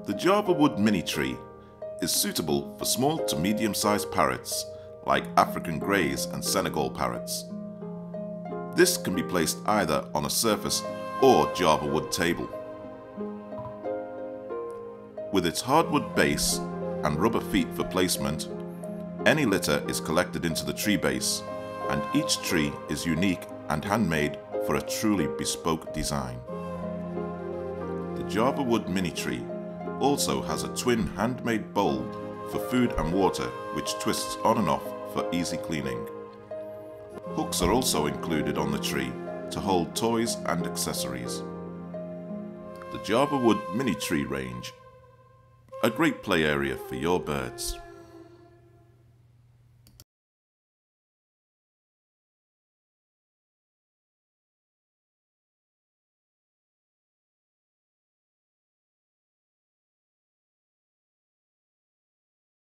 The Java wood mini tree is suitable for small to medium-sized parrots like African greys and Senegal parrots. This can be placed either on a surface or Java wood table. With its hardwood base and rubber feet for placement, any litter is collected into the tree base, and each tree is unique and handmade for a truly bespoke design. The Java wood mini tree also has a twin handmade bowl for food and water which twists on and off for easy cleaning. Hooks are also included on the tree to hold toys and accessories. The Java wood mini tree range, a great play area for your birds.